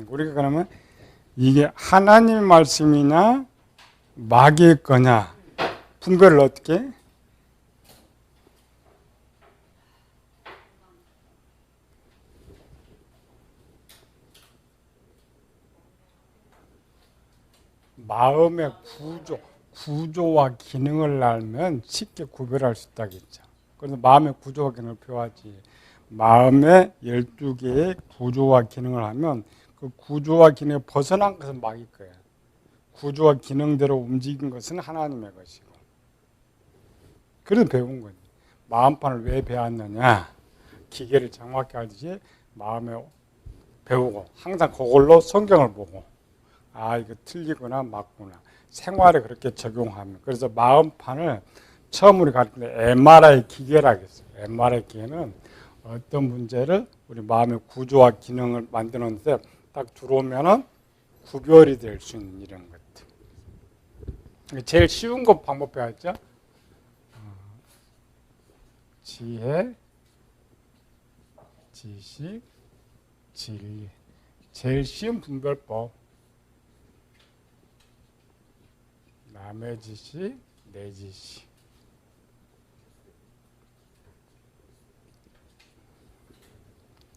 우리가 그러면 이게 하나님의 말씀이냐 마귀의 거냐 분별을 어떻게 해? 마음의 구조와 기능을 알면 쉽게 구별할 수 있다겠죠. 그래서 마음의 구조와 기능을 표하지. 마음의 12개의 구조와 기능을 하면 그 구조와 기능에 벗어난 것은 마귀 거야. 구조와 기능대로 움직인 것은 하나님의 것이고. 그래서 배운 거지. 마음판을 왜 배웠느냐. 기계를 정확히 알듯이 마음에 배우고 항상 그걸로 성경을 보고 아 이거 틀리구나 맞구나. 생활에 그렇게 적용하면. 그래서 마음판을 처음으로 가르칠 때 MRI 기계라고 했어요. MRI 기계는 어떤 문제를 우리 마음의 구조와 기능을 만드는데 딱 들어오면은 구별이 될 수 있는 이런 것들. 제일 쉬운 거 방법 배웠죠? 지혜, 지식, 진리. 제일 쉬운 분별법. 남의 지식, 내 지식.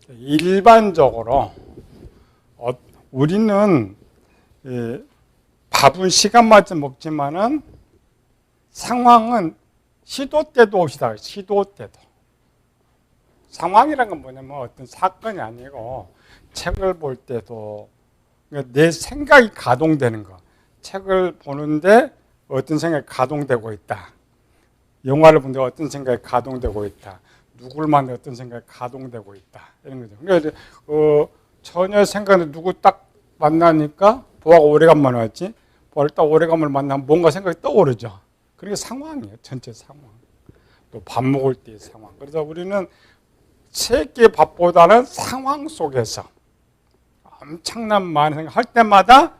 일반적으로 우리는 밥은 시간마다 먹지만은 상황은 시도 때도 옵시다. 시도 때도. 상황이란 건 뭐냐면 어떤 사건이 아니고 책을 볼 때도 내 생각이 가동되는 거. 책을 보는데 어떤 생각이 가동되고 있다. 영화를 보는데 어떤 생각이 가동되고 있다. 누구를 만나 어떤 생각이 가동되고 있다. 이런 거죠. 그러니까 전혀 생각이 누구 딱 만나니까 보아가 오래간만에 왔지. 보아를 딱 오래간만에 만나면 뭔가 생각이 떠오르죠. 그게 상황이에요. 전체 상황. 또 밥 먹을 때의 상황. 그래서 우리는 세 끼의 밥보다는 상황 속에서 엄청난 많은 생각 할 때마다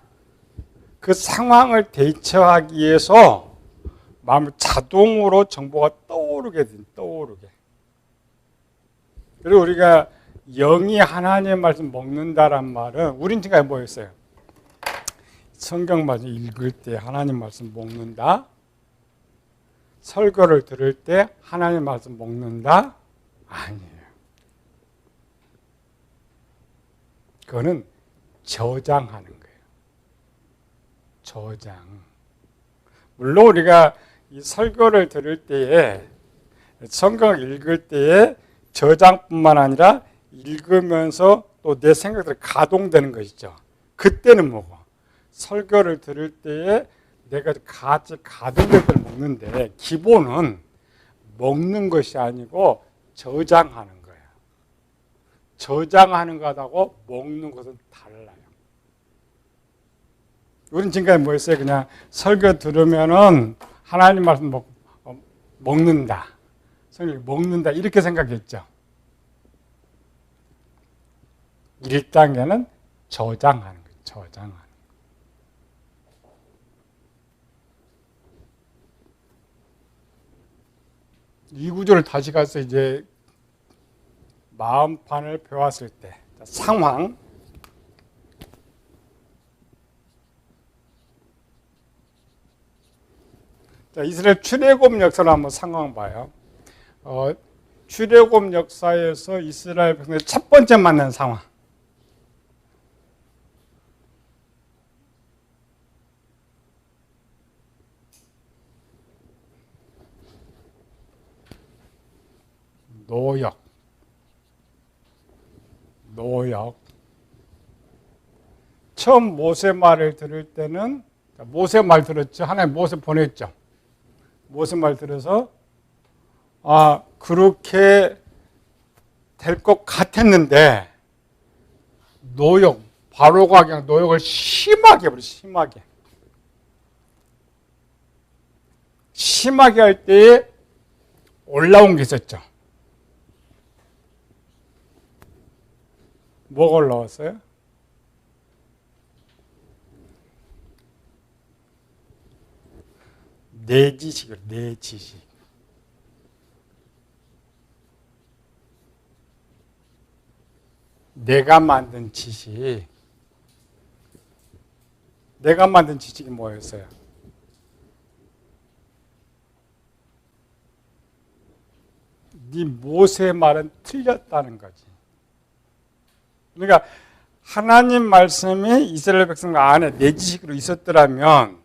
그 상황을 대처하기 위해서 마음이 자동으로 정보가 떠오르게. 그리고 우리가 영이 하나님의 말씀 먹는다란 말은 우린 지금까지 뭐였어요? 성경 말씀 읽을 때 하나님 말씀 먹는다. 설교를 들을 때 하나님 말씀 먹는다. 아니에요. 그거는 저장하는 거예요. 저장. 물론 우리가 이 설교를 들을 때에 성경을 읽을 때에 저장뿐만 아니라 읽으면서 또 내 생각들이 가동되는 것이죠. 그때는 뭐고? 설교를 들을 때에 내가 같이 가동될 때 먹는데 기본은 먹는 것이 아니고 저장하는 거예요. 저장하는 것하고 먹는 것은 달라요. 우리는 지금까지 뭐 했어요? 그냥 설교 들으면은 하나님 말씀 먹는다. 설교 먹는다. 이렇게 생각했죠. 1단계는 저장하는 거예요. 저장하는 거예요. 이 구조를 다시 가서 이제 마음판을 배웠을 때 상황. 자, 이스라엘 출애굽 역사를 한번 상황 봐요. 출애굽 역사에서 이스라엘 백성들이 첫 번째 만난 상황. 노역. 처음 모세 말을 들을 때는 모세 말 들었죠. 하나님 모세 보냈죠. 모세 말 들어서 그렇게 될 것 같았는데 노역, 바로가 그냥 노역을 심하게 해버려. 심하게 할 때에 올라온 게 있었죠. 뭐가 올라왔어요? 내 지식을, 내 지식. 내가 만든 지식. 내가 만든 지식이 뭐였어요? 네 모세의 말은 틀렸다는 거지. 그러니까 하나님 말씀이 이스라엘 백성 안에 내 지식으로 있었더라면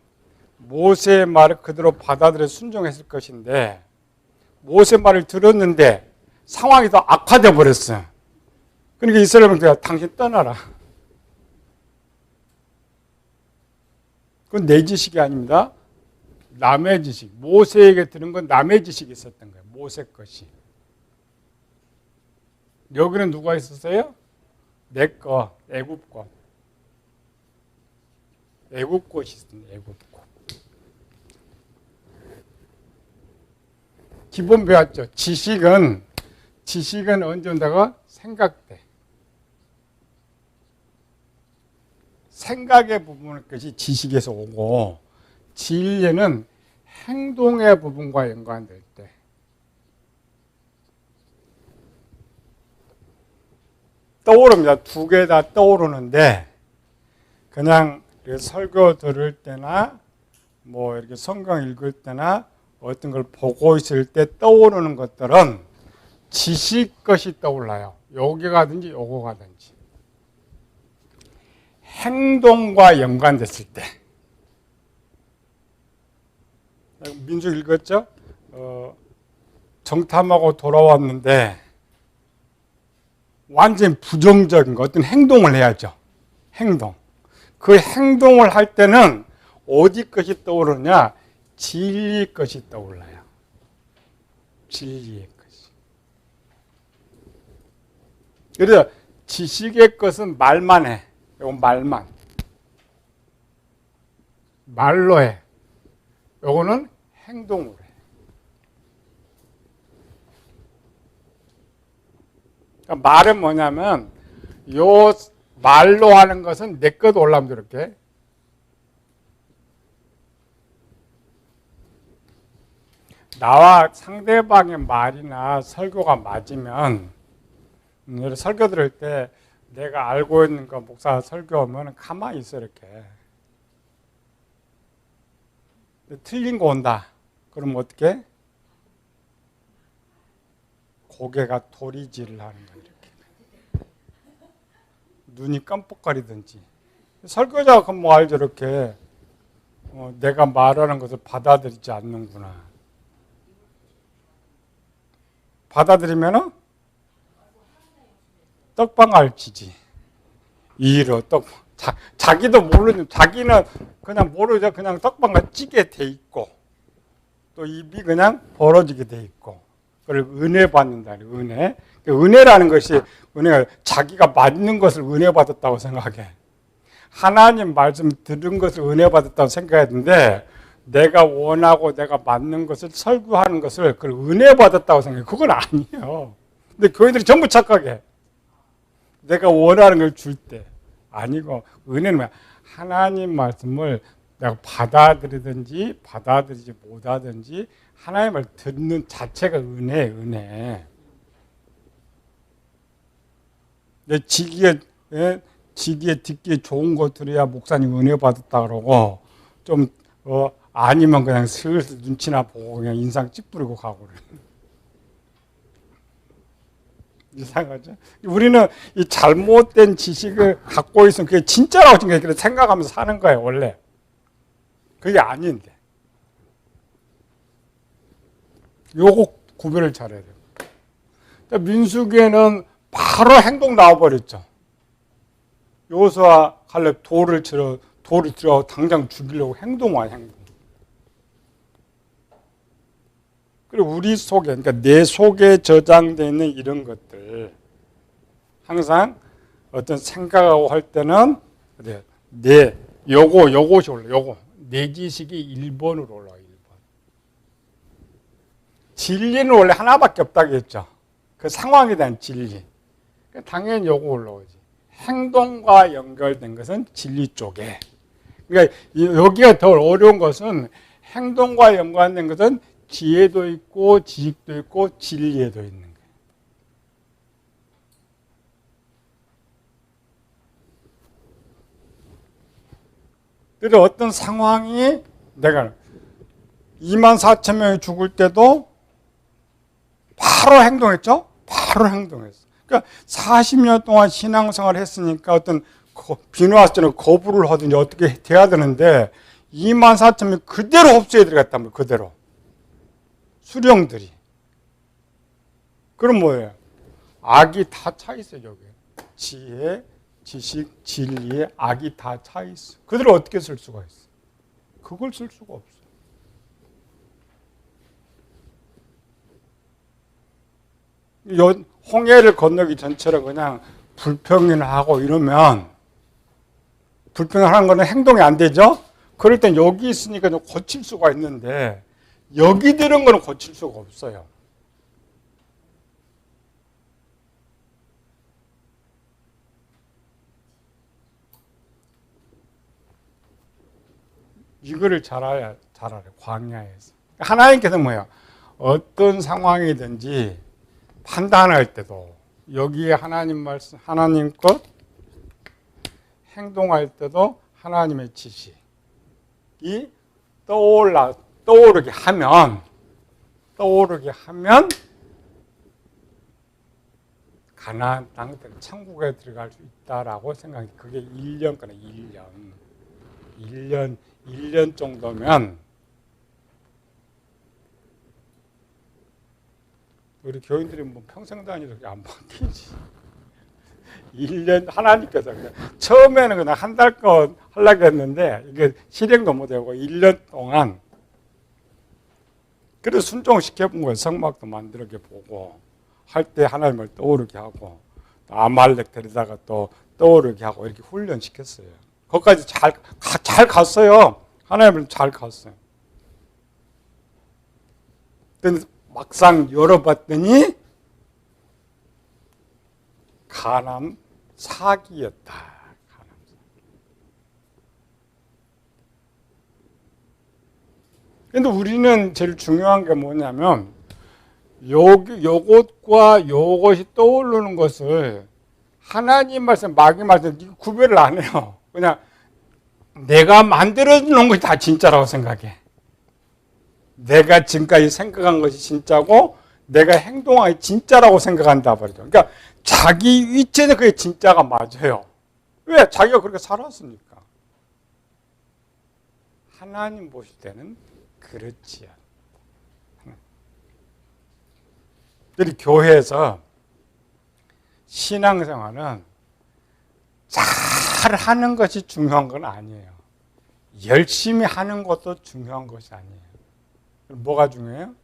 모세의 말을 그대로 받아들여 순종했을 것인데 모세의 말을 들었는데 상황이 더 악화돼 버렸어. 그러니까 이스라엘 백성이 당신 떠나라. 그건 내 지식이 아닙니다. 남의 지식. 모세에게 들은 건 남의 지식이 있었던 거예요. 모세 것이. 여기는 누가 있었어요? 내 거, 애굽 것. 애굽 것이 있습니다. 애굽 것. 기본 배웠죠. 지식은 언제 온다고? 생각돼. 생각의 부분 것이 지식에서 오고 진리는 행동의 부분과 연관될 때. 떠오릅니다. 두 개 다 떠오르는데 그냥 설교 들을 때나 뭐 이렇게 성경 읽을 때나 어떤 걸 보고 있을 때 떠오르는 것들은 지식 것이 떠올라요. 여기 가든지 요거 가든지. 행동과 연관됐을 때. 민수 읽었죠? 정탐하고 돌아왔는데 완전히 부정적인 거, 어떤 행동을 해야죠. 행동. 그 행동을 할 때는 어디 것이 떠오르냐? 진리 것이 떠올라요. 진리의 것이. 그래서 지식의 것은 말만 해. 이건 말만. 말로 해. 요거는 행동으로 해. 그러니까 말은 뭐냐면 요 말로 하는 것은 내 것 올라면 이렇게 나와 상대방의 말이나 설교가 맞으면 설교 들을 때 내가 알고 있는 거 목사 설교하면 가만히 있어 이렇게. 틀린 거 온다. 그럼 어떻게? 고개가 도리질을 하는 거야 이렇게. 눈이 깜빡거리든지. 설교자가 그럼 뭐 알죠 이렇게. 내가 말하는 것을 받아들이지 않는구나. 받아들이면은 떡방알치지. 이로 떡. 자기도 모르는, 자기는 그냥 모르죠. 그냥 떡방알 찌게 돼 있고, 또 입이 그냥 벌어지게 돼 있고, 그걸 은혜 받는다. 은혜. 은혜라는 것이 은혜가 자기가 맞는 것을 은혜 받았다고 생각해. 하나님 말씀 들은 것을 은혜 받았다고 생각했는데 내가 원하고 내가 맞는 것을 설교하는 것을 그걸 은혜 받았다고 생각해. 그건 아니에요. 근데 교회들이 전부 착각해. 내가 원하는 걸 줄 때. 아니고 은혜는 뭐야? 하나님 말씀을 내가 받아들이든지 받아들이지 못하든지 하나님을 듣는 자체가 은혜예요. 은혜. 내 지기에 듣기에 좋은 거 들어야 목사님 은혜 받았다 그러고 좀 아니면 그냥 슬슬 눈치나 보고 그냥 인상 찌푸리고 가고 그래. 이상하죠? 우리는 이 잘못된 지식을 갖고 있으면 그게 진짜라고 생각하면서 사는 거예요, 원래. 그게 아닌데. 요거 구별을 잘해야 돼요. 민수기에는 바로 행동 나와버렸죠. 요수아 갈렙 돌을 들어 당장 죽이려고 행동한 행동. 그리고 우리 속에, 그러니까 내 속에 저장되어 있는 이런 것들, 항상 어떤 생각하고 할 때는 요것이 올라, 요거. 내 지식이 1번으로 올라와, 1번. 진리는 원래 하나밖에 없다고 했죠. 그 상황에 대한 진리. 당연히 요거 올라오지. 행동과 연결된 것은 진리 쪽에. 그러니까 여기가 더 어려운 것은 행동과 연관된 것은 지혜도 있고 지식도 있고 진리에도 있는 거예요. 그래서 어떤 상황이 내가 2만 4천 명이 죽을 때도 바로 행동했죠? 바로 행동했어. 그러니까 40년 동안 신앙생활을 했으니까 어떤 비누아스처럼 거부를 하든지 어떻게 돼야 되는데 2만 4천 명 그대로 흡수해 들어갔단 말이에요. 그대로. 수령들이. 그럼 뭐예요? 악이 다 차 있어요. 여기. 지혜, 지식, 진리에 악이 다 차 있어. 그들을 어떻게 쓸 수가 있어? 그걸 쓸 수가 없어. 홍해를 건너기 전처럼 그냥 불평이나 고 이러면 불평하는 거는 행동이 안 되죠? 그럴 땐 여기 있으니까 좀 고칠 수가 있는데 여기 들은 거는 고칠 수가 없어요. 이거를 잘 알아요. 광야에서. 하나님께서 뭐예요? 어떤 상황이든지 판단할 때도 여기에 하나님 말씀, 하나님 것, 행동할 때도 하나님의 지식이 떠오르게 하면 가나안 땅 천국에 들어갈 수 있다라고 생각해. 그게 1년간에 1년 정도면 우리 교인들이 뭐 평생 다니도 안 바뀌지. 1년 하나님께서 그냥 처음에는 그냥 한 달 거 하려고 했는데 이게 실행도 못하고 1년 동안 그래서 순종시켜본 거예요. 성막도 만들게 보고 할 때 하나님을 떠오르게 하고 또 아말렉 데리다가 또 떠오르게 하고 이렇게 훈련시켰어요. 거기까지 잘 갔어요. 하나님을 잘 갔어요. 근데 막상 열어봤더니 가남 사기였다. 그런데 우리는 제일 중요한 게 뭐냐면 요것과 요것이 떠오르는 것을 하나님 말씀, 마귀 말씀 구별을 안 해요. 그냥 내가 만들어 놓은 것이 다 진짜라고 생각해. 내가 지금까지 생각한 것이 진짜고 내가 행동한 게 진짜라고 생각한다 말이죠. 그러니까 자기 위치에는 그게 진짜가 맞아요. 왜? 자기가 그렇게 살았으니까. 하나님 보실 때는 그렇지 않다. 우리 교회에서 신앙생활은 잘 하는 것이 중요한 건 아니에요. 열심히 하는 것도 중요한 것이 아니에요. 뭐가 중요해요?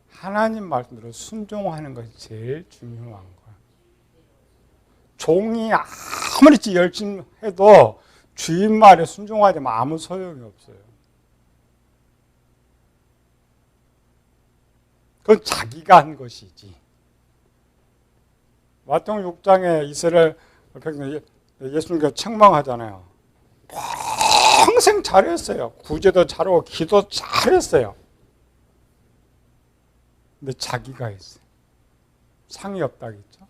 하나님 말씀대로 순종하는 것이 제일 중요한 거야. 종이 아무리 열심히 해도 주인 말에 순종하지 않으면 아무 소용이 없어요. 그건 자기가 한 것이지. 마태복음 6장에 이스라엘 백성 예수님께서 책망하잖아요. 평생 잘했어요. 구제도 잘하고 기도 잘했어요. 근데 자기가 했어요. 상이 없다겠죠?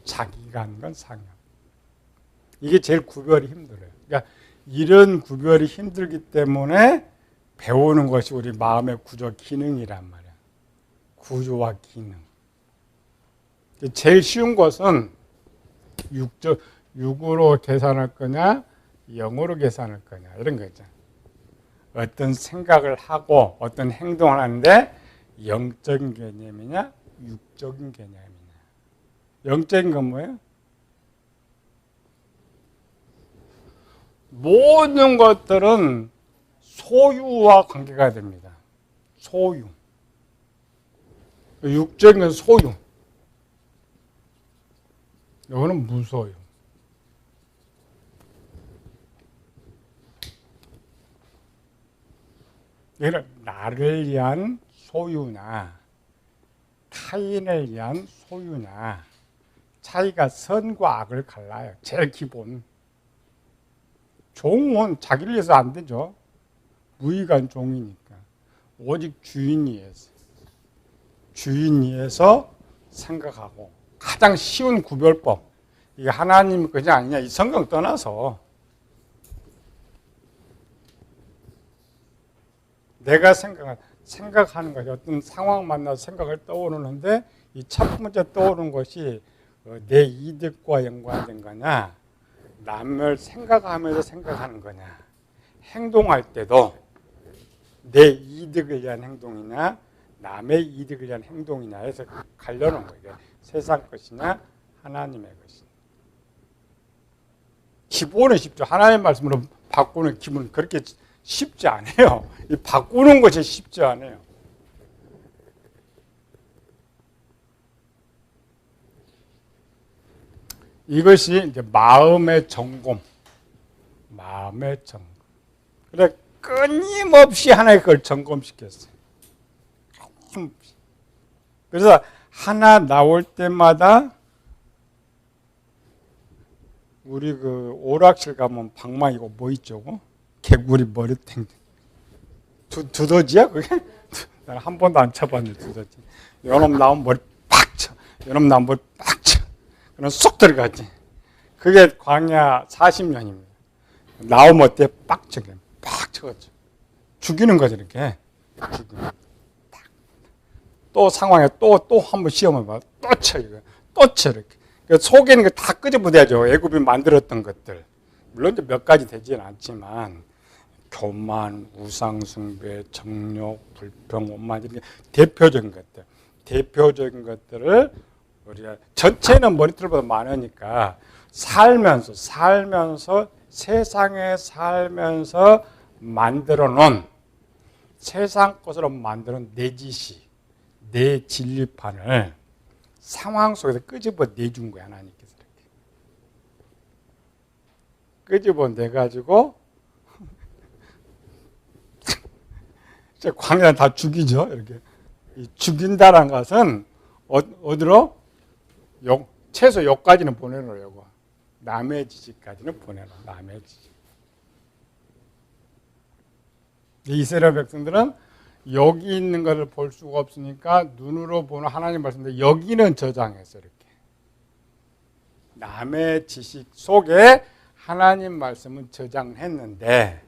자기가 한 건 상이 없어요. 이게 제일 구별이 힘들어요. 그러니까 이런 구별이 힘들기 때문에 배우는 것이 우리 마음의 구조 기능이란 말이야. 구조와 기능. 제일 쉬운 것은 6으로 계산할 거냐, 0으로 계산할 거냐, 이런 거죠. 어떤 생각을 하고 어떤 행동을 하는데 영적인 개념이냐, 육적인 개념이냐. 영적인 건 뭐예요? 모든 것들은 소유와 관계가 됩니다. 소유. 육적인 건 소유. 이거는 무소유. 이건 나를 위한 소유나 타인을 위한 소유나 차이가 선과 악을 갈라요. 제일 기본. 종은 자기를 위해서 안 되죠. 무의간 종이니까. 오직 주인이 위해서. 주인이 위해서 생각하고 가장 쉬운 구별법. 이게 하나님 것이 아니냐. 이 성경 떠나서 내가 생각하는 것이 어떤 상황 만나서 생각을 떠오르는데 이 첫 번째 떠오르는 것이 내 이득과 연관된 거냐, 남을 생각하면서 생각하는 거냐. 행동할 때도 내 이득을 위한 행동이냐, 남의 이득을 위한 행동이냐 해서 갈려놓은 거예요. 세상 것이냐, 하나님의 것이냐. 기본은 쉽죠. 하나님의 말씀으로 바꾸는 기본은 그렇게 쉽지 않아요. 이 바꾸는 것이 쉽지 않아요. 이것이 이제 마음의 점검. 마음의 점검. 그래, 끊임없이 하나의 걸 점검시켰어요. 끊임없이. 그래서 하나 나올 때마다 우리 그 오락실 가면 방망이고 뭐 있죠? 개구리 머리탱. 두더지야 그게? 나는 한 번도 안 쳐봤는데 두더지. 요놈 나오면 머리 팍 쳐. 요놈 나오면 머리 팍 쳐. 그럼 쏙 들어가지. 그게 광야 40년입니다. 나오면 어때? 빡 쳐. 팍 쳐가지고. 죽이는 거지 이렇게. 죽이는. 또 상황에 또 한 번 시험을 봐. 또 쳐. 이거. 또 쳐 이렇게. 속에 있는 거 다 끄집어내야죠. 애굽이 만들었던 것들. 물론 몇 가지 되지는 않지만 교만, 우상숭배, 정욕, 불평, 원만 이런 대표적인 것들. 대표적인 것들을 우리가 전체는 머리털보다 많으니까 살면서 세상에 살면서 만들어 놓은 세상 것으로 만드는 내 지식, 내 진리판을 상황 속에서 끄집어 내준 거야, 하나님께서. 이렇게 끄집어 내가지고 광야는 다 죽이죠. 이렇게 죽인다는 것은 어디로? 최소 여기까지는 보내놓으려고. 남의 지식까지는 보내놓아. 남의 지식. 이스라엘 백성들은 여기 있는 것을 볼 수가 없으니까 눈으로 보는 하나님 말씀인데 여기는 저장했어. 이렇게. 남의 지식 속에 하나님 말씀은 저장했는데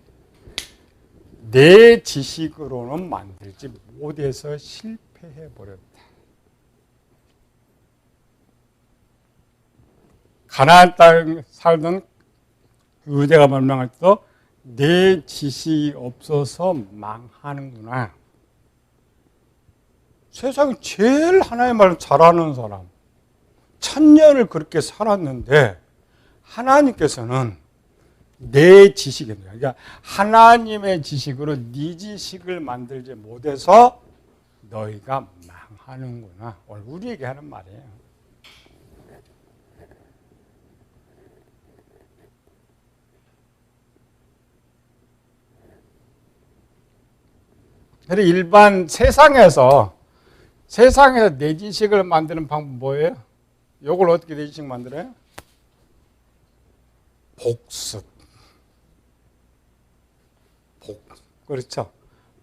내 지식으로는 만들지 못해서 실패해버렸다. 가나안 땅에 살던 유대가 멸망할 때도 내 지식이 없어서 망하는구나. 세상에 제일 하나님의 말을 잘하는 사람, 1000년을 그렇게 살았는데 하나님께서는 내 지식이, 그러니까 하나님의 지식으로 네 지식을 만들지 못해서 너희가 망하는구나. 오늘 우리에게 하는 말이에요. 그래서 일반 세상에서 내 지식을 만드는 방법 뭐예요? 이걸 어떻게 내 지식 만들어요? 복습. 그렇죠.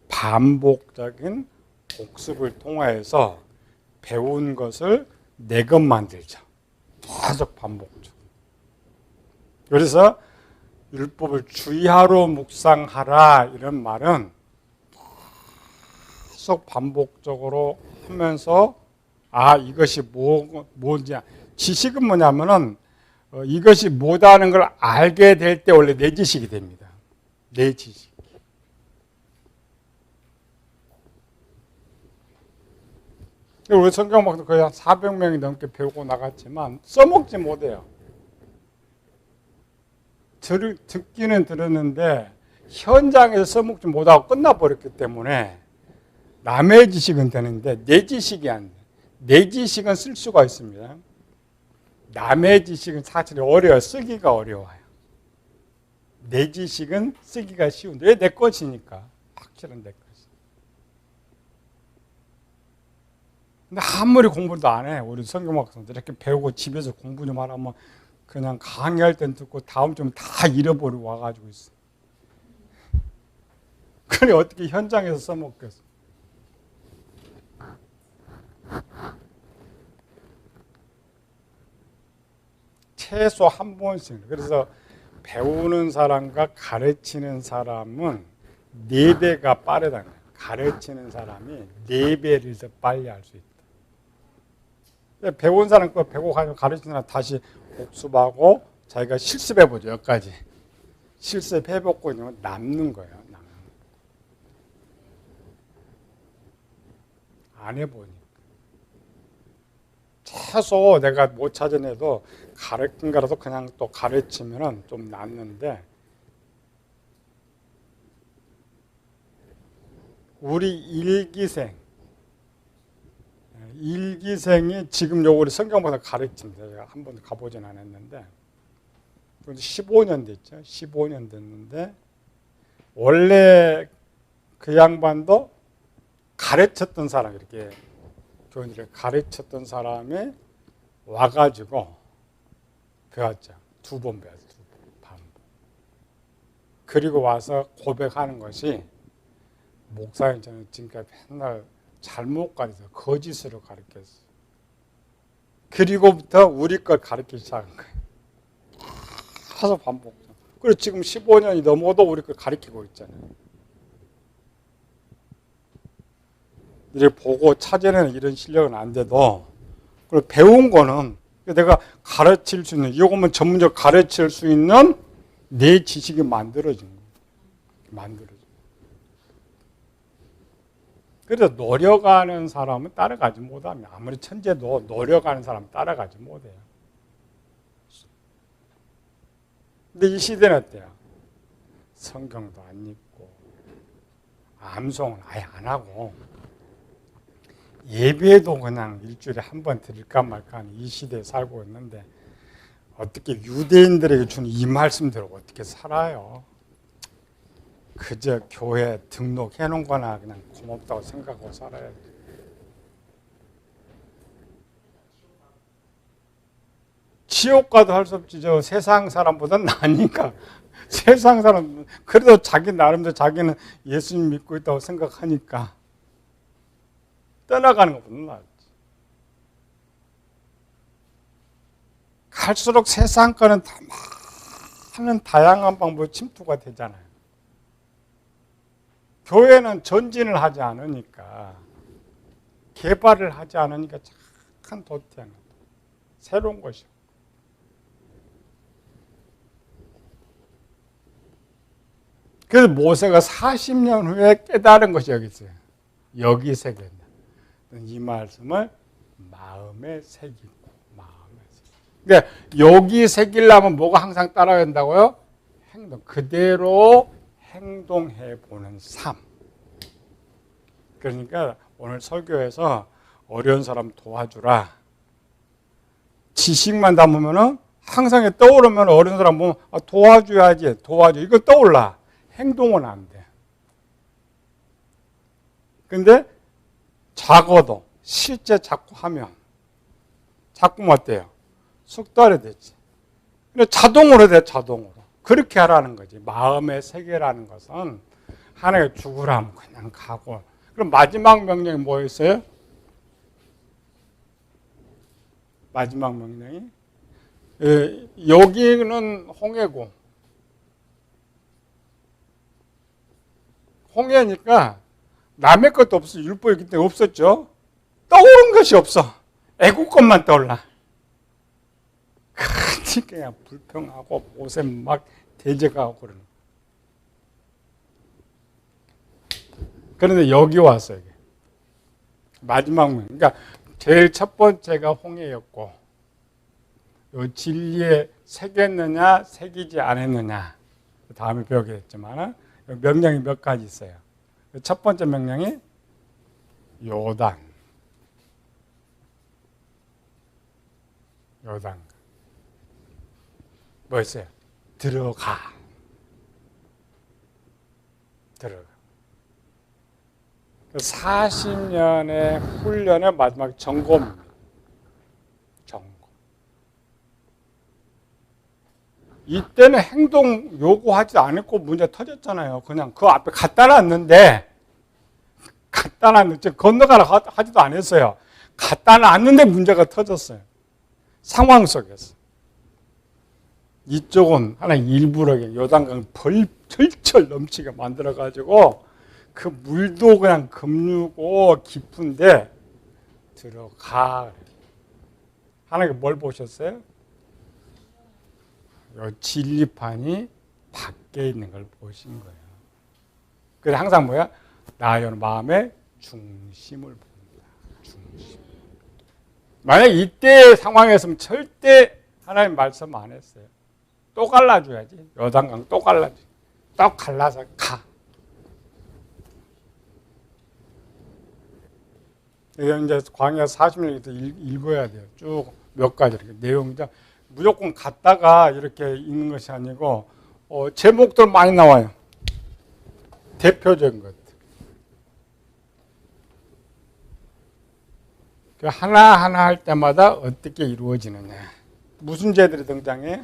반복적인 복습을 통하여서 배운 것을 내 것 만들죠. 계속 반복적. 그래서 율법을 주의하러 묵상하라 이런 말은 계속 반복적으로 하면서 이것이 뭔지 지식은 뭐냐면은 이것이 뭐다는 걸 알게 될 때 원래 내 지식이 됩니다. 내 지식. 우리 성경학도 거의 한 400명이 넘게 배우고 나갔지만 써먹지 못해요. 듣기는 들었는데 현장에서 써먹지 못하고 끝나버렸기 때문에 남의 지식은 되는데 내 지식이 안 돼. 내 지식은 쓸 수가 있습니다. 남의 지식은 사실 어려워요. 쓰기가 어려워요. 내 지식은 쓰기가 쉬운데 왜 내 것이니까. 확실한 내 것. 근데 아무리 공부도 안 해. 우리 성경학생들 이렇게 배우고 집에서 공부 좀 하라면 그냥 강의할 땐 듣고 다음 주면 다 잃어버리고 와가지고 있어. 그래 어떻게 현장에서 써먹겠어. 최소 한 번씩. 그래서 배우는 사람과 가르치는 사람은 4배가 빠르다는 거예요. 가르치는 사람이 4배를 더 빨리 할 수 있다. 배운 사람 거 배고 가르치는 사람 다시 복습하고 자기가 실습해보죠. 여기까지. 실습해보고 남는 거예요. 안 해보니까. 최소 내가 못 찾아내도 가르친 거라도 그냥 또 가르치면 좀 낫는데, 우리 일기생이 지금 우리 성경보다 가르칩니다. 제가 한 번도 가보진 않았는데, 15년 됐죠. 15년 됐는데, 원래 그 양반도 가르쳤던 사람, 이렇게 교인들을 가르쳤던 사람이 와가지고 배웠죠. 2번 배웠어요. 2번. 반복. 그리고 와서 고백하는 것이, 목사님 저는 지금까지 맨날 잘못 가르쳐 거짓으로 가르쳤어요. 그리고부터 우리 걸 가르치기 시작한 거예요. 계속 반복. 그리고 지금 15년이 넘어도 우리 걸 가르치고 있잖아요. 이렇게 보고 찾아내는 이런 실력은 안 돼도, 그리고 배운 거는 내가 가르칠 수 있는, 이거면 전문적으로 가르칠 수 있는 내 지식이 만들어진 거예요. 만들어진. 그래서 노력하는 사람은 따라가지 못합니다. 아무리 천재도 노력하는 사람은 따라가지 못해요. 근데 이 시대는 어때요? 성경도 안 읽고 암송은 아예 안 하고 예배도 그냥 일주일에 한 번 드릴까 말까 하는 이 시대에 살고 있는데, 어떻게 유대인들에게 준 이 말씀대로 어떻게 살아요? 그저 교회 등록해 놓은 거나 그냥 고맙다고 생각하고 살아야 돼. 지옥 가도 할 수 없지. 저 세상 사람보다 나으니까. 세상 사람, 그래도 자기 나름대로 자기는 예수님 믿고 있다고 생각하니까 떠나가는 것보다 낫지. 갈수록 세상 거는 다 많은 다양한 방법으로 침투가 되잖아요. 교회는 전진을 하지 않으니까, 개발을 하지 않으니까 착한 도태하는 거예요. 새로운 것이요. 그래서 모세가 40년 후에 깨달은 것이 여기 있어요. 여기 새겼다. 이 말씀을 마음에 새기고, 마음에 새기고. 그러니까 여기 새기려면 뭐가 항상 따라야 된다고요? 행동. 그대로 행동해 보는 삶. 그러니까 오늘 설교에서 어려운 사람 도와주라. 지식만 담으면은 항상 떠오르면 어려운 사람 보면 도와줘야지, 도와줘. 이거 떠올라. 행동은 안 돼. 근데 작어도 실제 자꾸 하면 자꾸 어때요? 숙달이 되지. 근데 자동으로 돼, 자동으로. 그렇게 하라는 거지. 마음의 세계라는 것은 하나가 죽으라면 그냥 가고. 그럼 마지막 명령이 뭐였어요? 마지막 명령이 여기는 홍해고, 홍해니까 남의 것도 없어. 율법이 그때 없었죠. 떠오른 것이 없어. 애국 것만 떠올라. 그냥 불평하고 옷에 막 대적하고 그러는. 그런데 여기 와서 이게 마지막 명. 그러니까 제일 첫 번째가 홍해였고, 요 진리에 새겼느냐, 새기지 않았느냐. 다음에 배우겠지만 명령이 몇 가지 있어요. 첫 번째 명령이 요단. 요단. 뭐였어요? 들어가. 들어가. 40년의 훈련의 마지막 점검입니다. 점검. 이때는 행동 요구하지 않고 문제 터졌잖아요. 그냥 그 앞에 갖다 놨는데, 건너가라 하지도 않았어요. 갖다 놨는데 문제가 터졌어요. 상황 속에서. 이쪽은 하나 일부러 요단강 절철 넘치게 만들어가지고 그 물도 그냥 급류고 깊은데 들어가. 하나님께 뭘 보셨어요? 요 진리판이 밖에 있는 걸 보신 거예요. 그래서 항상 뭐야? 나의 마음의 중심을 봅니다. 중심. 만약 이때 상황이었으면 절대 하나님 말씀 안 했어요. 또 갈라줘야지. 요단강 또 갈라줘. 또 갈라서 가. 이건 이제 광야 40년부터 읽어야 돼요. 쭉 몇 가지 이렇게 내용이죠. 무조건 갔다가 이렇게 읽는 것이 아니고 제목들 많이 나와요. 대표적인 것들. 하나하나 할 때마다 어떻게 이루어지느냐. 무슨 죄들이 등장해?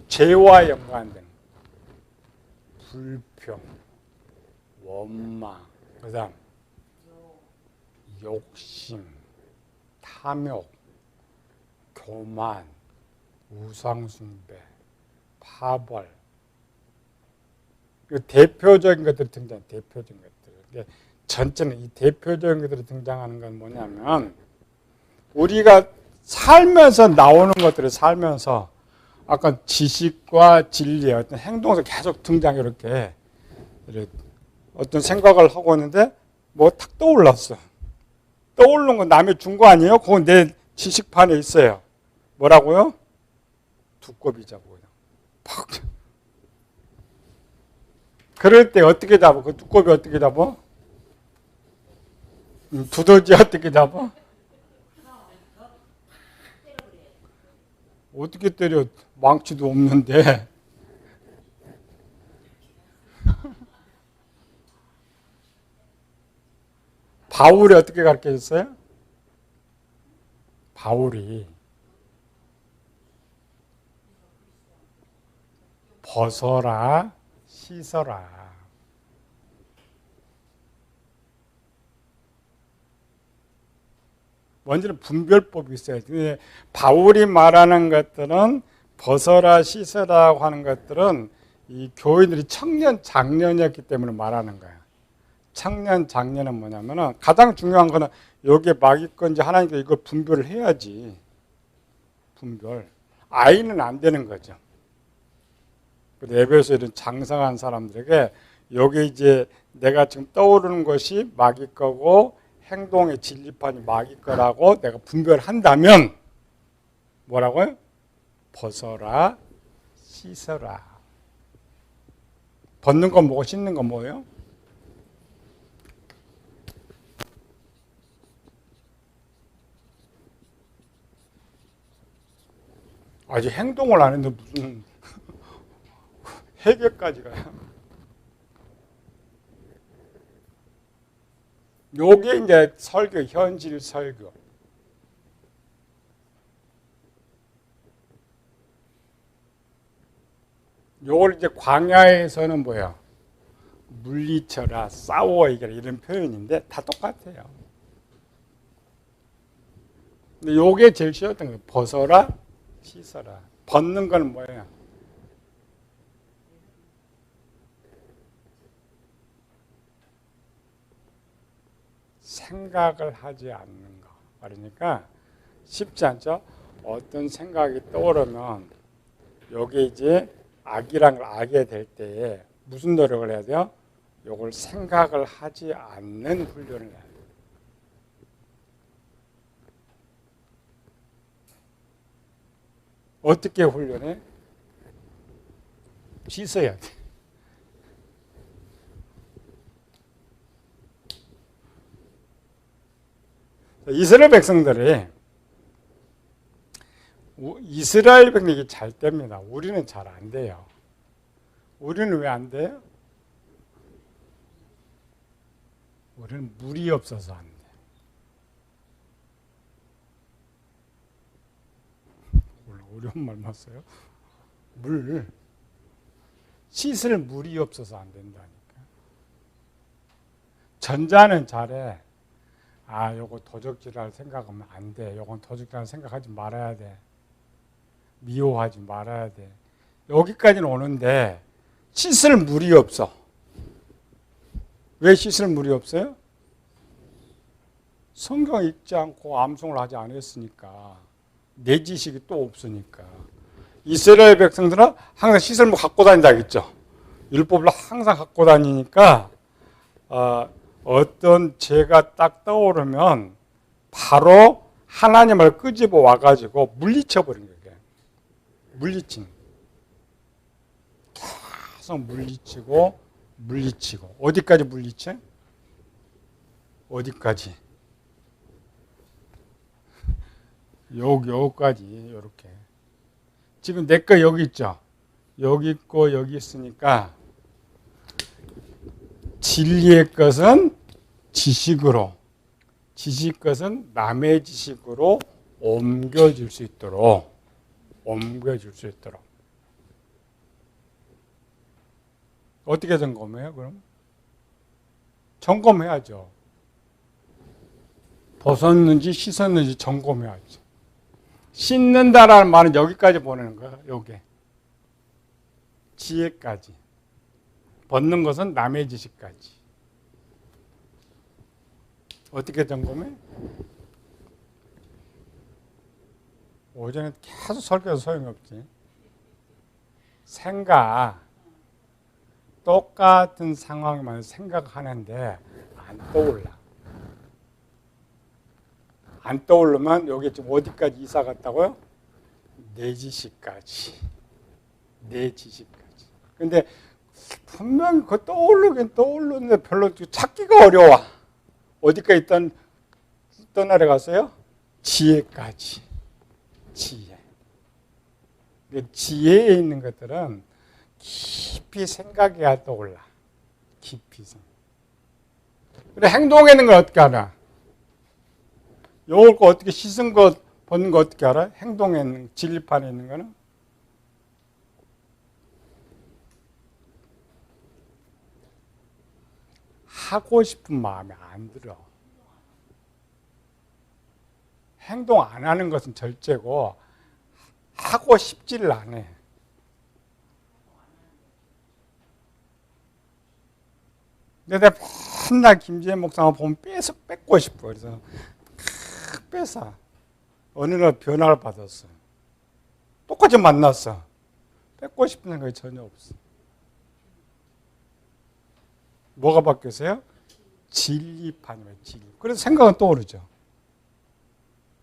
죄와 연관된 불평, 원망, 그 다음 욕심, 탐욕, 교만, 우상숭배, 파벌. 대표적인 것들이 등장. 대표적인 것들. 전체는 이 대표적인 것들이 등장하는 건 뭐냐면 우리가 살면서 나오는 것들을 살면서 아까 지식과 진리의 어떤 행동에서 계속 등장해 이렇게 어떤 생각을 하고 있는데 뭐 탁 떠올랐어. 떠오르는 건 남이 준 거 아니에요? 그건 내 지식판에 있어요. 뭐라고요? 두꺼비 잡고 팍. 그럴 때 어떻게 잡아? 그 두꺼비 어떻게 잡아? 두더지 어떻게 잡아? 어떻게 때려? 망치도 없는데. 바울이 어떻게 가르쳐줬어요? 바울이 벗어라, 씻어라. 먼저는 분별법이 있어요. 바울이 말하는 것들은 벗어라, 씻으라고 하는 것들은 이 교인들이 청년, 장년이었기 때문에 말하는 거예요. 청년, 장년은 뭐냐면은 가장 중요한 거는 여기에 막이 건지 하나님께 이걸 분별을 해야지. 분별. 아이는 안 되는 거죠. 에베소에 이런 장성한 사람들에게 여기 이제 내가 지금 떠오르는 것이 막이 거고 행동의 진리판이 막이 거라고 내가 분별한다면 뭐라고요? 벗어라, 씻어라. 벗는 건 뭐고 씻는 건 뭐예요? 아직 행동을 안 했는데 무슨 해결까지 가요. 요게 이제 설교, 현실 설교. 요걸 이제 광야에서는 뭐예요? 물리쳐라, 싸워 이겨라 이런 표현인데 다 똑같아요. 근데 요게 제일 쉬웠던 거예요. 벗어라, 씻어라. 벗는 건 뭐예요? 생각을 하지 않는 거. 그러니까 쉽지 않죠? 어떤 생각이 떠오르면 여기 이제 악이란 걸 알게 될 때에 무슨 노력을 해야 돼요? 이걸 생각을 하지 않는 훈련을 해야 돼요. 어떻게 훈련해? 씻어야 돼. 이스라엘 백성들이 이스라엘 백성이 잘 됩니다. 우리는 잘 안 돼요. 우리는 왜 안 돼요? 우리는 물이 없어서 안 돼요. 어려운 말 맞어요? 물. 씻을 물이 없어서 안 된다니까. 전자는 잘해. 아, 요거 도적질할 생각하면 안 돼. 요건 도적질할 생각하지 말아야 돼. 미워하지 말아야 돼. 여기까지는 오는데 씻을 물이 없어. 왜 씻을 물이 없어요? 성경 읽지 않고 암송을 하지 않았으니까. 내 지식이 또 없으니까. 이스라엘 백성들은 항상 씻을 물 갖고 다닌다 했죠. 율법을 항상 갖고 다니니까 어떤 죄가 딱 떠오르면 바로 하나님을 끄집어 와가지고 물리쳐버린 거예요. 물리친. 계속 물리치고. 어디까지 물리쳐? 어디까지? 여기까지 이렇게. 지금 내 거 여기 있죠? 여기 있고 여기 있으니까 진리의 것은 지식으로, 지식 것은 남의 지식으로 옮겨줄 수 있도록. 어떻게 점검해요, 그럼? 점검해야죠. 벗었는지 씻었는지 점검해야죠. 씻는다라는 말은 여기까지 보내는 거야, 요게. 지혜까지. 벗는 것은 남의 지식까지. 어떻게 점검해? 오전에 계속 설교해서 소용이 없지. 똑같은 상황만 생각하는데 안 떠올라. 안 떠오르면 여기 지금 어디까지 이사 갔다고요? 내 지식까지. 근데 분명히 그거 떠오르는데 별로 찾기가 어려워. 어디까지 떠나려 갔어요? 지혜까지. 지혜에 있는 것들은 깊이 생각해야 떠올라. 깊이 생각. 그래, 행동에 있는 걸 어떻게 알아? 요걸 거 어떻게 씻은 거, 벗는 거 어떻게 알아? 행동에 있는, 진리판에 있는 거는? 하고 싶은 마음이 안 들어. 행동 안 하는 것은 절제고, 하고 싶지를 않아. 근데 내가 맨날 김지혜 목사가 보면 뺏고 싶어. 그래서 뺏어. 어느 날 변화를 받았어. 똑같이 만났어. 뺏고 싶은 생각이 전혀 없어. 뭐가 바뀌었어요? 진리판이에요, 진리. 그래서 생각은 떠오르죠.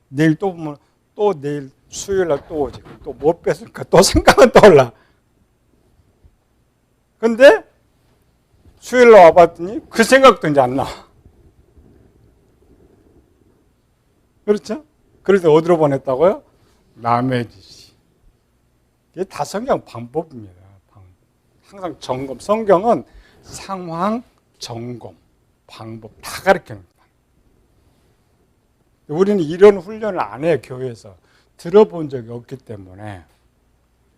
내일 또 보면 또 내일 수요일 날 또 오지. 또 뭐 뺐을까? 또 생각은 떠올라. 근데 수요일 날 와봤더니 그 생각도 이제 안 나와. 그렇죠? 그래서 어디로 보냈다고요? 남의 지식. 이게 다 성경 방법입니다. 항상 점검. 성경은 상황, 점검, 방법 다 가르치는 거예요. 우리는 이런 훈련을 안 해요, 교회에서. 들어본 적이 없기 때문에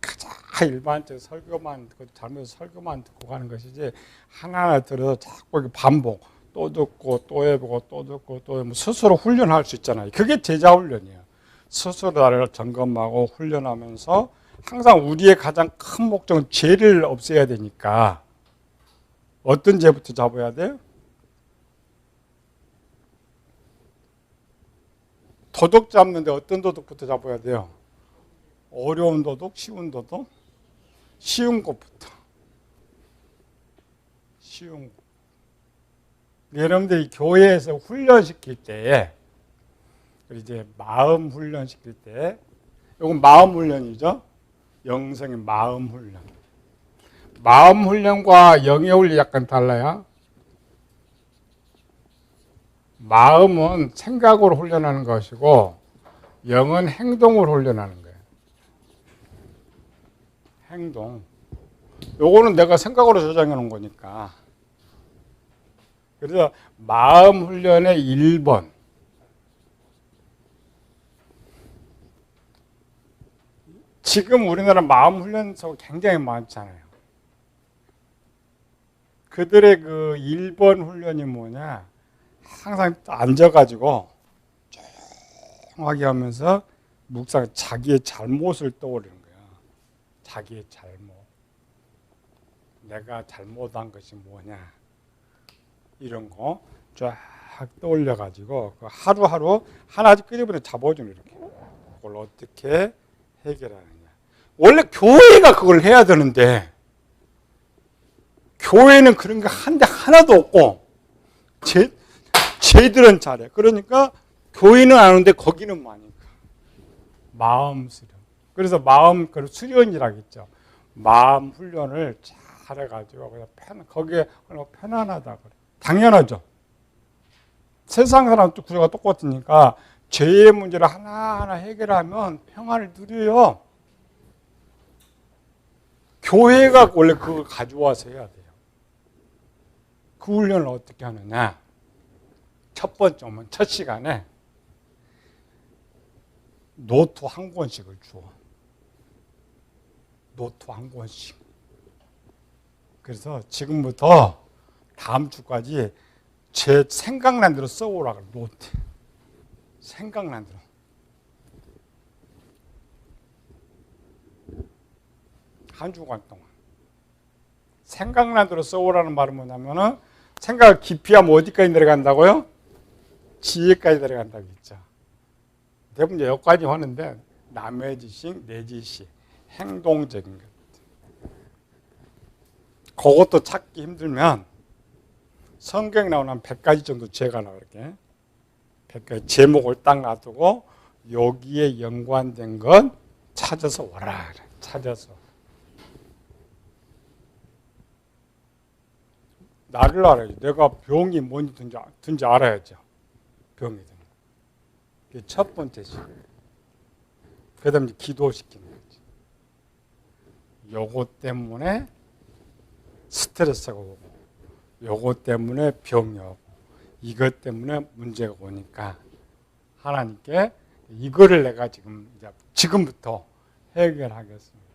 가장 일반적 설교만 듣고 잘못해서 설교만 듣고 가는 것이지 하나하나 들어서 자꾸 반복, 또 듣고 또 해보고 또 듣고 또 해보고 스스로 훈련할 수 있잖아요. 그게 제자 훈련이에요. 스스로 나를 점검하고 훈련하면서 항상 우리의 가장 큰 목적은 죄를 없애야 되니까 어떤 죄부터 잡아야 돼요? 도둑 잡는데 어떤 도둑부터 잡아야 돼요? 어려운 도둑, 쉬운 도둑? 쉬운 것부터. 쉬운 것. 여러분들이 교회에서 훈련시킬 때에 이제 마음 훈련시킬 때 이건 마음 훈련이죠. 영성의 마음 훈련. 마음 훈련과 영의 훈련이 약간 달라요. 마음은 생각으로 훈련하는 것이고 영은 행동으로 훈련하는 거예요. 행동. 요거는 내가 생각으로 저장해 놓은 거니까. 그래서 마음 훈련의 1번. 지금 우리나라 마음 훈련소 굉장히 많잖아요. 그들의 그 1번 훈련이 뭐냐? 항상 앉아가지고 조용하게 하면서 묵상, 자기의 잘못을 떠올리는 거야. 자기의 잘못. 내가 잘못한 것이 뭐냐. 이런 거 쫙 떠올려 가지고 하루하루 하나씩 끄집어내 잡아주는 이렇게. 그걸 어떻게 해결하느냐. 원래 교회가 그걸 해야 되는데 교회는 그런 게 한데 하나도 없고 쟤들은 잘해. 그러니까 교회는 안 오는데 거기는 많으니까. 마음 수련. 그래서 마음 수련이라고 했죠. 마음 훈련을 잘 해가지고 그냥 거기에 편안하다 그래. 당연하죠. 세상 사람 구조가 똑같으니까 죄의 문제를 하나하나 해결하면 평안을 누려요. 교회가 원래 그걸 가져와서 해야 돼요. 그 훈련을 어떻게 하느냐. 첫 번째는 첫 시간에 노트 한 권씩을 줘. 노트 한 권씩. 그래서 지금부터 다음 주까지 제 생각난 대로 써오라 그래. 노트. 생각난 대로. 한 주간 동안. 생각난 대로 써오라는 말은 뭐냐면은 생각을 깊이 하면 어디까지 내려간다고요? 지혜까지 내려간다고 했죠. 대부분 여기까지 하는데 남의 지식, 내 지식, 행동적인 것. 그것도 찾기 힘들면 성경에 나오는 한 100가지 정도 죄가 나와요. 이렇게 100가지 제목을 딱 놔두고 여기에 연관된 건 찾아서 와라. 찾아서. 나를 알아야지. 내가 병이 뭔지 든지 알아야죠. 병이 든 거. 그게 첫 번째지. 그 다음에 기도시키는 거지. 요거 때문에 스트레스가 오고, 요거 때문에 병이 오고, 이것 때문에 문제가 오니까 하나님께 이거를 내가 지금부터 해결하겠습니다.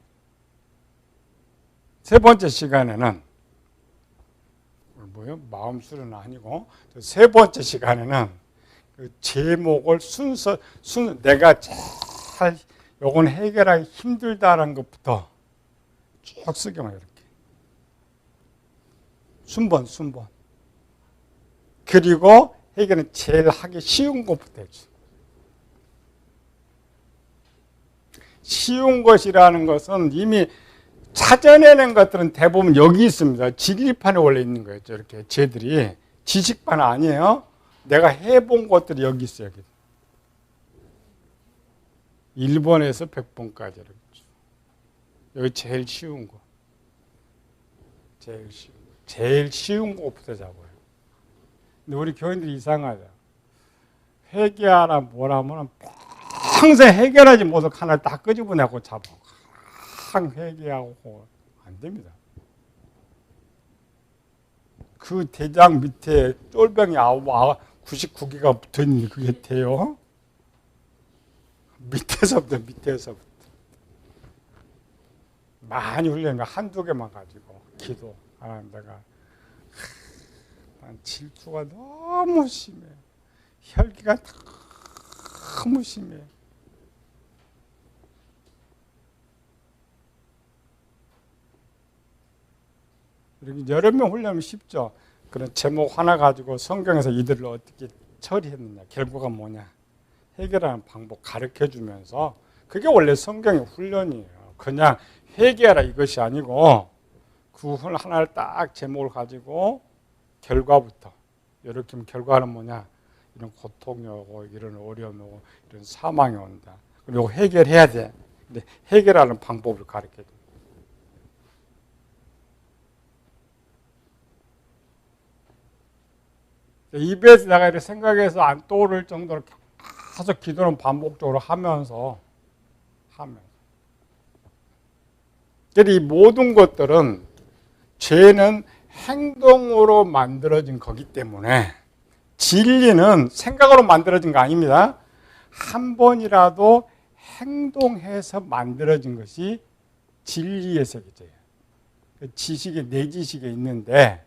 세 번째 시간에는 뭐요? 마음 수련은 아니고 세 번째 시간에는 그 제목을 내가 잘 요건 해결하기 힘들다라는 것부터 쭉 쓰기만 이렇게 순번 그리고 해결은 제일 하기 쉬운 것부터 해줘. 쉬운 것이라는 것은 이미 찾아내는 것들은 대부분 여기 있습니다. 지리판에 원래 있는 거예요. 이렇게 쟤들이 지식판 아니에요. 내가 해본 것들이 여기 있어요. 여기. 1번에서 100번까지 이렇게. 여기 제일 쉬운 거. 제일 쉬운 것부터 잡아요. 근데 우리 교인들이 이상하죠. 회개하라 뭐라면 평생 해결하지 못할 하나를 딱 끄집어내고 잡아. 회개하고 안 됩니다. 그 대장 밑에 쫄병이 99개가 붙어 있는데 그게 돼요? 밑에서부터 많이 훈련하면 한두 개만 가지고 기도 하나님 내가 난 질투가 너무 심해. 혈기가 너무 심해. 이렇게 여러 명 훈련하면 쉽죠. 그런 제목 하나 가지고 성경에서 이들을 어떻게 처리했느냐, 결과가 뭐냐, 해결하는 방법 가르쳐 주면서 그게 원래 성경의 훈련이에요. 그냥 회개하라 이것이 아니고 그 하나를 딱 제목을 가지고 결과부터 이렇게 하면 결과는 뭐냐, 이런 고통이 오고 이런 어려움이 오고 이런 사망이 온다. 그리고 해결해야 돼. 근데 해결하는 방법을 가르쳐 줘. 입에서 내가 이렇게 생각해서 안 떠오를 정도로 계속 기도는 반복적으로 하면서. 그래서 이 모든 것들은 죄는 행동으로 만들어진 거기 때문에 진리는 생각으로 만들어진 거 아닙니다. 한 번이라도 행동해서 만들어진 것이 진리의 세계예요. 지식이 내 지식에 있는데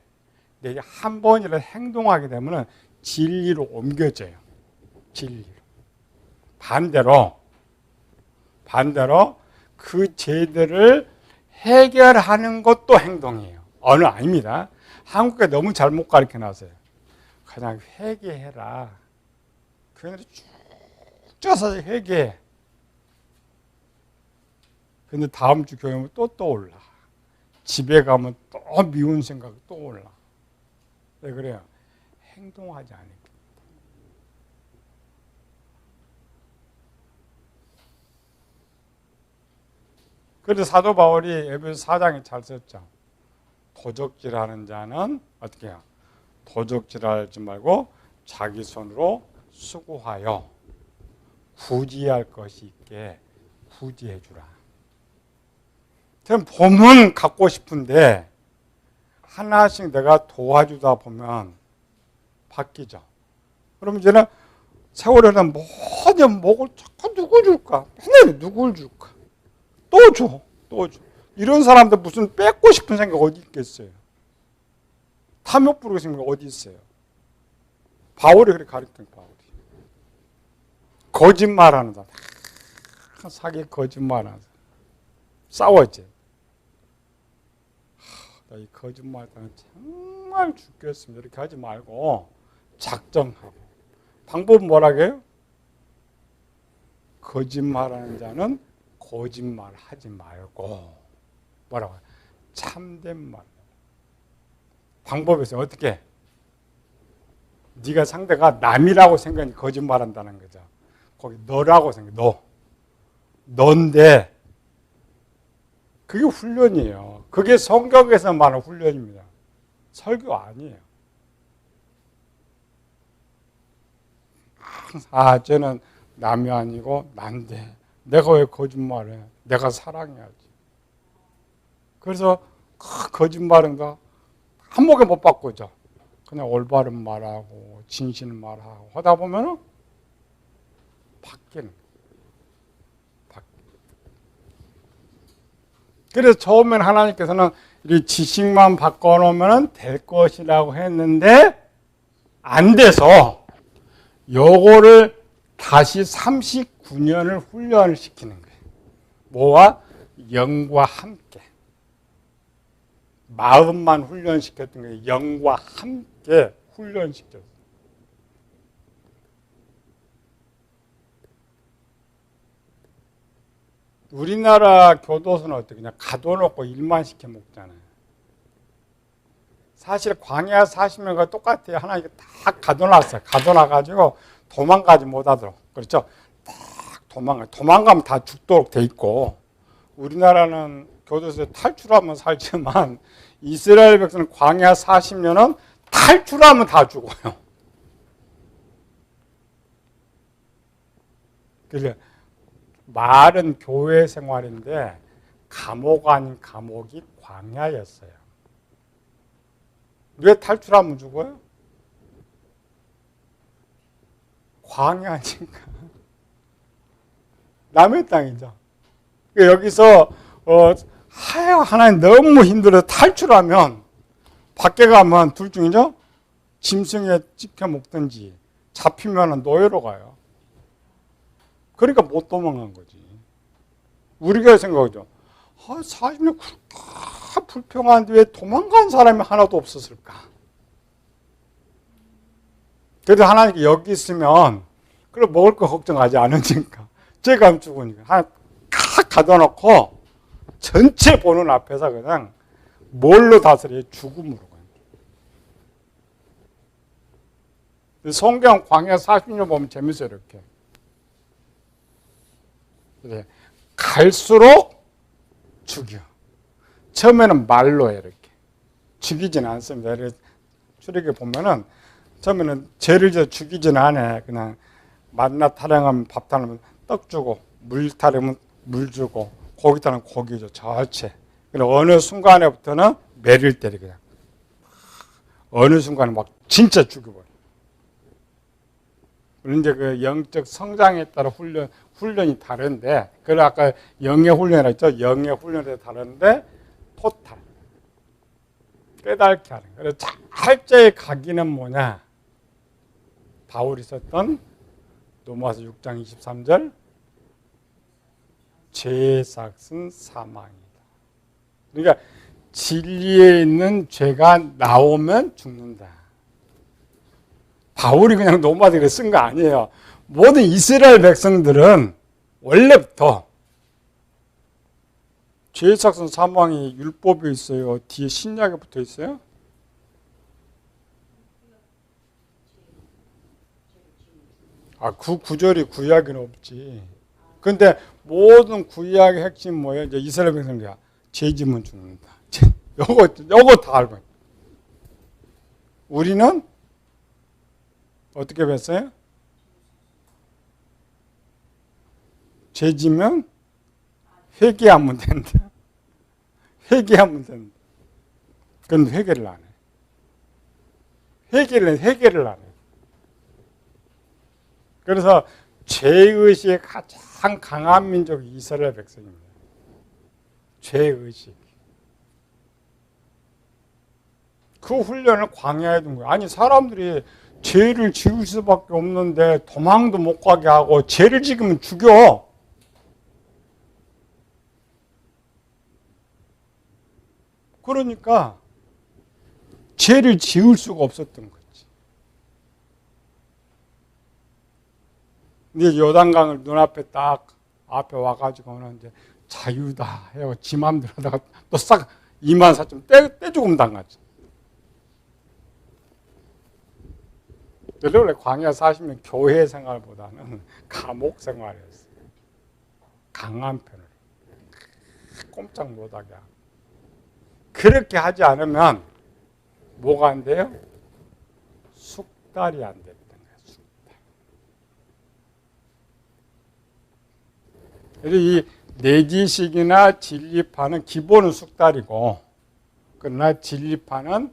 한 번이라도 행동하게 되면 진리로 옮겨져요. 진리로. 반대로 그 죄들을 해결하는 것도 행동이에요. 아닙니다. 한국에 너무 잘못 가르쳐 놨어요. 그냥 회개해라. 교회들이 쭉 짜서 회개해. 근데 다음 주 교회 오면 또 떠올라. 집에 가면 또 미운 생각 떠올라. 왜 그래요? 행동하지 않으니까. 그래서 사도 바울이 에베소 4장에 잘 썼죠. 도적질하는 자는 어떻게 해요? 도적질하지 말고 자기 손으로 수고하여 구제할 것이 있게 구제해 주라. 저는 봄은 갖고 싶은데 하나씩 내가 도와주다 보면 바뀌죠. 그럼 이제는 세월에는 뭐냐 먹을 자꾸 누구 줄까? 맨날 누굴 줄까? 또 줘, 또 줘. 이런 사람들 무슨 뺏고 싶은 생각 어디 있겠어요? 탐욕 부르고 생각 어디 있어요? 바울이 그렇게 가르쳤던 바울이. 거짓말하는 사람, 사기 거짓말하는 사람. 싸웠지. 나 이 거짓말하는 정말 죽겠습니다. 이렇게 하지 말고 작정하고. 방법은 뭐라고요? 거짓말하는 자는 거짓말하지 말고 뭐라고요? 참된 말. 방법에서 어떻게? 네가 상대가 남이라고 생각하니 거짓말한다는 거죠. 거기 너라고 생각해. 너인데 그게 훈련이에요. 그게 성경에서 말하는 훈련입니다. 설교 아니에요. 저는 남이 아니고 난데 내가 왜 거짓말해? 내가 사랑해야지. 그래서 거짓말은 한목에 못 바꾸죠. 그냥 올바른 말하고 진실 말하고 하다 보면은 바뀌는 거예요. 그래서 처음엔 하나님께서는 이 지식만 바꿔놓으면 될 것이라고 했는데 안 돼서 요거를 다시 39년을 훈련을 시키는 거예요. 뭐와? 영과 함께. 마음만 훈련시켰던 거예요. 영과 함께 훈련시켰어요. 우리나라 교도소는 어떻게 그냥 가둬놓고 일만 시켜 먹잖아요. 사실 광야 40년과 똑같아요. 하나님께 딱 가둬놨어요. 가둬놔가지고 도망가지 못하도록. 그렇죠? 딱 도망가면 다 죽도록 돼 있고, 우리나라는 교도소에 탈출하면 살지만 이스라엘 백성은 광야 40년은 탈출하면 다 죽어요. 그래서 말은 교회 생활인데 감옥 아닌 감옥이 광야였어요. 왜 탈출하면 죽어요? 광야니까. 남의 땅이죠. 여기서 하나님 너무 힘들어서 탈출하면 밖에 가면 둘 중이죠. 짐승에 찍혀 먹든지 잡히면 노예로 가요. 그러니까 못 도망간 거지. 우리가 생각하죠. 40년 그렇게 불평하는데 왜 도망간 사람이 하나도 없었을까? 그래도 하나님께 여기 있으면 그럼 먹을 거 걱정하지 않으니까 제가 죽으니까 하나 탁 가둬놓고 전체 보는 앞에서 그냥 뭘로 다스려요? 죽음으로. 성경 광야 40년 보면 재밌어요. 이렇게. 그래. 갈수록 죽여. 처음에는 말로 해, 이렇게. 죽이진 않습니다. 출애굽에 보면은 처음에는 죄를 져 죽이진 않아. 그냥 만나 타령하면 밥 타령하면 떡 주고, 물 타령하면 물 주고, 고기 타령하면 고기 줘. 전체. 그리고 어느 순간에부터는 매를 때리 그냥. 어느 순간에 막 진짜 죽여버려. 이제 그 영적 성장에 따라 훈련이 다른데, 그래 아까 영의 훈련이라고 했죠. 영의 훈련에 다른데 토탈 깨닫게 하는. 그래서 철저히 가기는 뭐냐? 바울이 썼던 로마서 6장 23절 죄의 삭은 사망이다. 그러니까 진리에 있는 죄가 나오면 죽는다. 바울이 그냥 노마드를 쓴 거 아니에요. 모든 이스라엘 백성들은 원래부터 죄sak선 사망이 율법이 있어요. 뒤에 신약에 붙어 있어요. 그 구절이 구약에는 없지. 근데 모든 구약의 핵심 뭐예요? 이제 이스라엘 백성들이야. 죄 지면 죽는다. 요거 다 알고 있다. 우리는 어떻게 뵀어요? 죄 지면 회개하면 된다. 회개하면 된다. 그런데 회개를 안 해. 회개를 안 해. 그래서 죄의식이 가장 강한 민족이 이스라엘 백성입니다. 죄의식. 그 훈련을 광야에 둔 거예요. 아니 사람들이 죄를 지을 수밖에 없는데 도망도 못 가게 하고 죄를 지으면 죽여. 그러니까 죄를 지을 수가 없었던 거지. 근데 요단강을 눈앞에 딱 앞에 와가지고는 이제 자유다 해요. 지 맘대로 하다가 또 싹 24,000 떼죽음 당하지. 원래 광야 40년 교회 생활보다는 감옥 생활이었어요. 강한 편을 꼼짝 못하게 하고. 그렇게 하지 않으면 뭐가 안 돼요? 숙달이 안 됐던 거예요. 숙달. 그래서 이 내지식이나 진리파는 기본은 숙달이고, 그러나 진리파는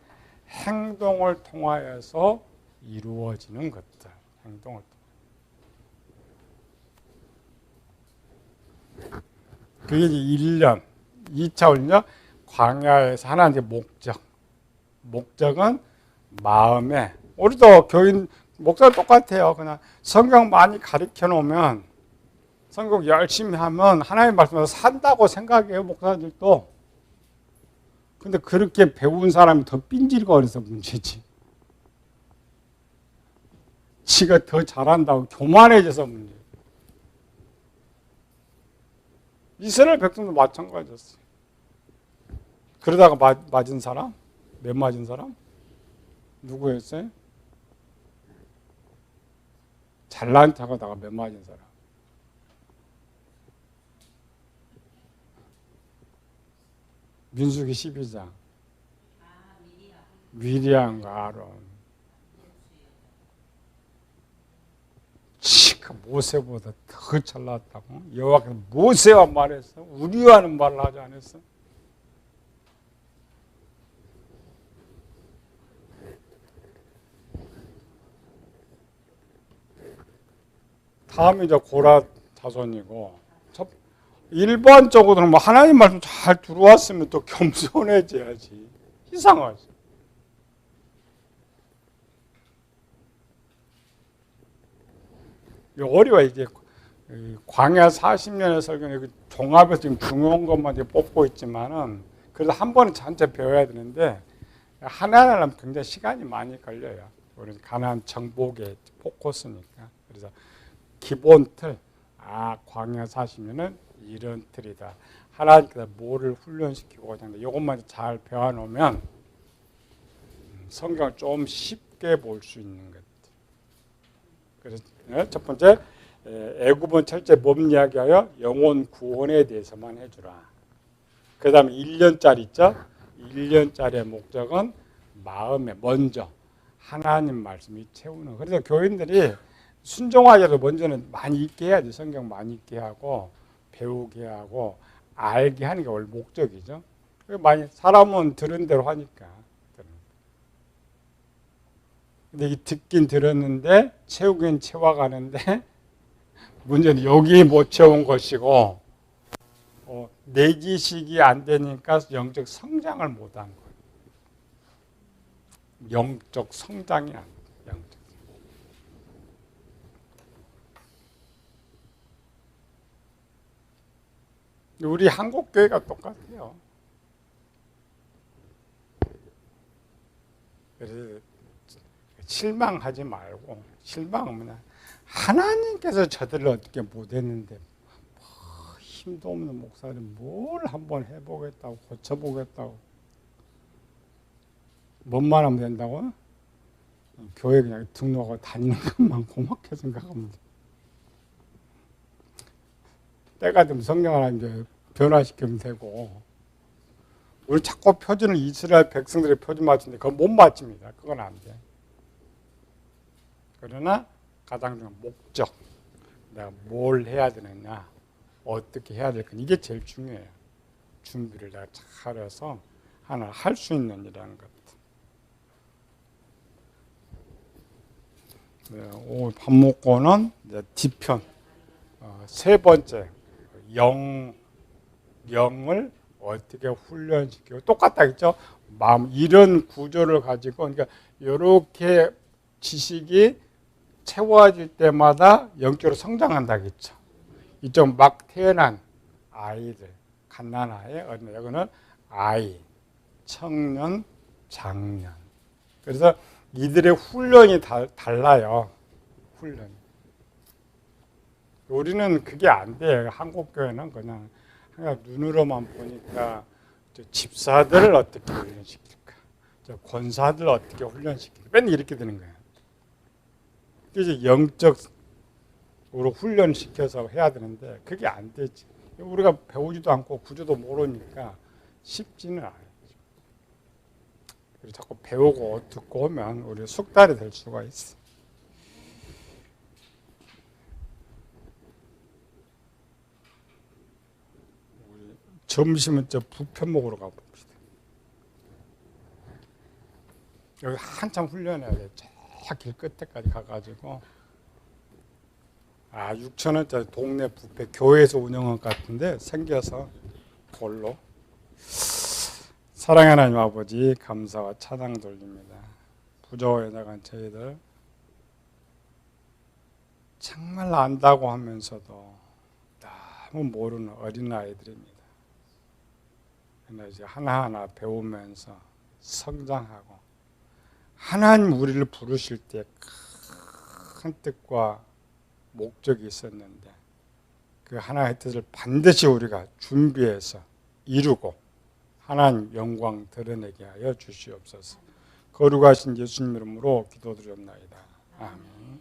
행동을 통하여서 이루어지는 것들. 행동을 통해. 그게 이제 1년, 2차 훈련, 광야에서 하나님의 목적은 마음에, 우리도 교인 목사는 똑같아요. 그냥 성경 많이 가르쳐 놓으면, 성경 열심히 하면 하나님의 말씀으로 산다고 생각해요. 목사들도. 근데 그렇게 배운 사람이 더 삔질거려서 문제지. 지가 더 잘한다고 교만해져서 문제예요. 이스라엘 백성도 마찬가지였어요. 그러다가 맞은 사람? 몇 맞은 사람? 누구였어요? 잘난 척하다가 몇 맞은 사람? 민수기 12장. 미리암과 아론. 모세보다 더 잘났다고? 여호와께서 모세와 말했어? 우리와는 말을 하지 않았어? 다음에 이제 고라 자손이고, 일반적으로는 뭐 하나님 말씀 잘 들어왔으면 또 겸손해져야지. 이상하지. 어려워. 이제 광야 40년의 설교는 종합에서 지금 중요한 것만 이제 뽑고 있지만은, 그래도 한 번은 전체 배워야 되는데, 하나하나 굉장히 시간이 많이 걸려요. 우리 가나안 정복의 포커스니까. 그래서 기본 틀, 광야 40년은 이런 틀이다. 하나님께서 뭐를 훈련시키고자 하는데, 이것만 잘 배워놓으면 성경을 좀 쉽게 볼 수 있는 것. 그래서 첫 번째, 애굽은 철저히 몸 이야기하여 영혼 구원에 대해서만 해주라. 그 다음에 1년짜리 있죠? 1년짜리의 목적은 마음에 먼저 하나님 말씀이 채우는. 그래서 교인들이 순종하자도 먼저는 많이 읽게 해야지. 성경 많이 읽게 하고 배우게 하고 알게 하는 게 원래 목적이죠. 많이 사람은 들은 대로 하니까. 근데 듣긴 들었는데 채우긴 채워가는데 문제는 여기 못 채운 것이고, 내 지식이 안 되니까 영적 성장을 못한 거예요. 영적 성장이 안 돼요. 영적 성장. 우리 한국 교회가 똑같아요. 그래서 실망하지 말고, 실망은 뭐냐, 하나님께서 저들을 어떻게 못했는데 힘도 없는 목사님 뭘 한번 해보겠다고, 고쳐보겠다고. 뭔만 하면 된다고? 교회 그냥 등록하고 다니는 것만 고맙게 생각합니다. 때가 되면 성령 하나님 변화시키면 되고, 우리 자꾸 표준을 이스라엘 백성들의 표준 맞추는데 그건 못 맞춥니다. 그건 안 돼. 그러나 가장 중요한 목적, 내가 뭘 해야 되느냐, 어떻게 해야 될까, 이게 제일 중요해요. 준비를 내가 잘해서 하나 할 수 있는 일이라는 것. 네, 오늘 밥 먹고는 이제 뒤편 세 번째 영을 어떻게 훈련시키고, 똑같다 했죠. 마음, 이런 구조를 가지고, 그러니까 이렇게 지식이 채워질 때마다 영적으로 성장한다겠죠. 이쪽 막 태어난 아이들, 갓난아이, 여기는 아이, 청년, 장년. 그래서 이들의 훈련이 달라요. 훈련. 우리는 그게 안 돼요. 한국 교회는 그냥 눈으로만 보니까 집사들을 어떻게 훈련시킬까, 권사들 어떻게 훈련시킬까, 맨날 이렇게 되는 거예요. 이제 영적으로 훈련시켜서 해야 되는데 그게 안 되지. 우리가 배우지도 않고 구조도 모르니까 쉽지는 않아요. 자꾸 배우고 듣고 오면 우리 숙달이 될 수가 있어. 우리 점심은 저 부편 먹으러 가봅시다. 여기 한참 훈련해야 돼. 저 길 끝에까지 가가지고 6,000원짜리 동네 뷔페 교회에서 운영한 것 같은데 생겨서 골로. 사랑하는 하나님 아버지, 감사와 찬양 돌립니다. 부족해 나간 저희들 정말 안다고 하면서도 너무 모르는 어린아이들입니다. 그러나 이제 하나하나 배우면서 성장하고, 하나님 우리를 부르실 때 큰 뜻과 목적이 있었는데 그 하나의 뜻을 반드시 우리가 준비해서 이루고 하나님 영광 드러내게 하여 주시옵소서. 거룩하신 예수님 이름으로 기도드렸나이다. 아멘.